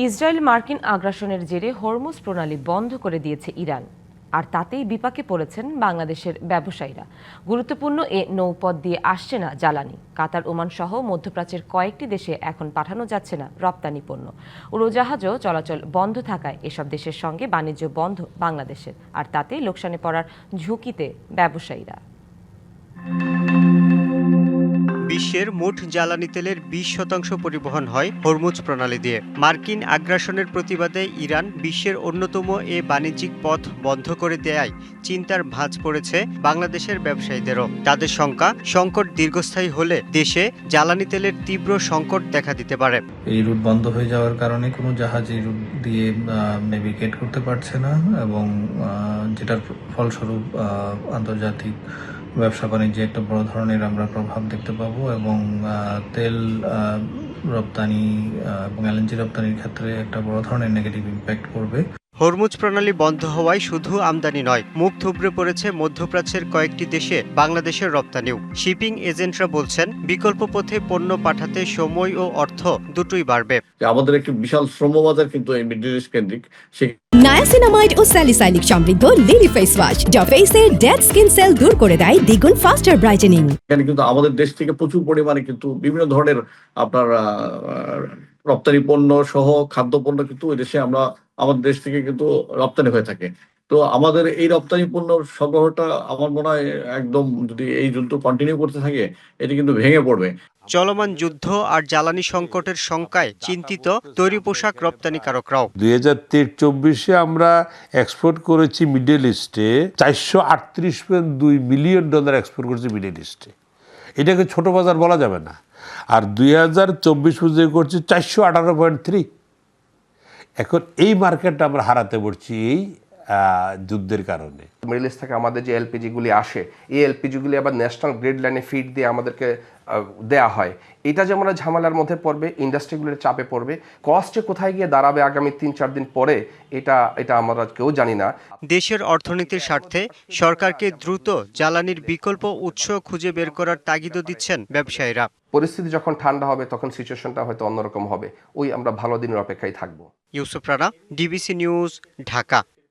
Israel মার্কিন আগ্রাসনের জেরে হরমুজ প্রণালী বন্ধ করে দিয়েছে ইরান, আর তাতেই বিপাকে পড়েছেন বাংলাদেশের ব্যবসায়ীরা। গুরুত্বপূর্ণ এ নৌপথ দিয়ে আসছে না জ্বালানি। কাতার, ওমান সহ মধ্যপ্রাচ্যের কয়েকটি দেশে এখন পাঠানো যাচ্ছে না রপ্তানি পণ্য। উড়োজাহাজও চলাচল বন্ধ থাকায় এসব দেশের সঙ্গে বাণিজ্য বন্ধ বাংলাদেশের, আর তাতেই লোকসানে পড়ার ঝুঁকিতে ব্যবসায়ীরা। বিশ্বের মোট জ্বালানি তেলের 20% পরিবহন হয় হরমুজ প্রণালী দিয়ে। মার্কিন আগ্রাসনের প্রতিবাদে ইরান বিশ্বের অন্যতম এ বাণিজ্যিক পথ বন্ধ করে দেয়ায় চিন্তার ভাঁজ পড়েছে বাংলাদেশের ব্যবসায়ীদেরও। তাদের শঙ্কা, সংকট দীর্ঘস্থায়ী হলে দেশে জ্বালানি তেলের তীব্র সংকট দেখা দিতে পারে। এই রুট বন্ধ হয়ে যাওয়ার কারণে কোনো জাহাজ এই রুট দিয়ে নেভিগেট করতে পারছে না, এবং যেটার ফলস্বরূপ আন্তর্জাতিক ব্যবসা বাণিজ্যে একটা বড় ধরনের আমরা প্রভাব দেখতে পাবো, এবং তেল রপ্তানি এবং এলএনজি রপ্তানির ক্ষেত্রে একটা বড় ধরনের নেগেটিভ ইম্প্যাক্ট পড়বে। হরমুজ প্রণালী বন্ধ হওয়ায় শুধু আমদানি নয়, মুখ থুবড়ে পড়েছে মধ্যপ্রাচ্যের কয়েকটি দেশে বাংলাদেশের রপ্তানিও। শিপিং এজেন্টরা বলছেন, বিকল্প পথে পণ্য পাঠাতে সময় ও অর্থ দুটোই বাড়বে। আমাদের একটি বিশাল শ্রমবাজার কিন্তু এই মিডল ইস্ট কেন্দ্রিক। নায়াসিনামাইড ও স্যালিসাইলিক সমৃদ্ধ লিলি ফেস ওয়াশ, যা ফেসের ডেড স্কিন সেল দূর করে দেয় দ্বিগুণ ফাস্টার ব্রাইটেনিং। এখানে কিন্তু আমাদের দেশ থেকে প্রচুর পরিমাণে কিন্তু বিভিন্ন ধরনের আপনার রপ্তানি পণ্য সহ খাদ্য পণ্য কিন্তু এই দেশে আমাদের দেশ থেকে কিন্তু রপ্তানি হয়ে থাকে। তো আমাদের এই রপ্তানি পণ্য সংগ্রহটা আমার মনে হয় একদম, যদি এই যুদ্ধ কন্টিনিউ করতে থাকে, এটি কিন্তু ভেঙে পড়বে। চলমান যুদ্ধ আর জ্বালানি সংকটের শঙ্কায় চিন্তিত তৈরি পোশাক রপ্তানিকারকরাও। 2023-24 আমরা এক্সপোর্ট করেছি মিডল ইস্টে $438.2 মিলিয়ন এক্সপোর্ট করেছি মিডল ইস্টে। এটাকে ছোট বাজার বলা যাবে না। আর 2024 করছি 418.3। এখন এই মার্কেটটা আমরা হারাতে পড়ছি এই যুদ্ধের কারণে। মিডল ইস্ট থেকে আমাদের যে এলপিজিগুলি আসে, এই এলপিজিগুলি আবার ন্যাশনাল গ্রিড লাইনে ফিড দিয়ে আমাদেরকে দেয়া হয়। এটা যে আমরা ঝামেলার মধ্যে পড়বে, ইন্ডাস্ট্রিগুলির চাপে পড়বে, কস্টে কোথায় গিয়ে দাঁড়াবে আগামী 3-4 দিন পরে, এটা আমরা কেউ জানি না। দেশের অর্থনীতির স্বার্থে সরকারকে দ্রুত জ্বালানির বিকল্প উৎস খুঁজে বের করার তাগিদও দিচ্ছেন ব্যবসায়ীরা। পরিস্থিতি যখন ঠান্ডা হবে তখন সিচুয়েশনটা হয়তো অন্যরকম হবে। আমরা ভালো দিনের অপেক্ষায় থাকবো। Yusuf Rana, DBC news, Dhaka.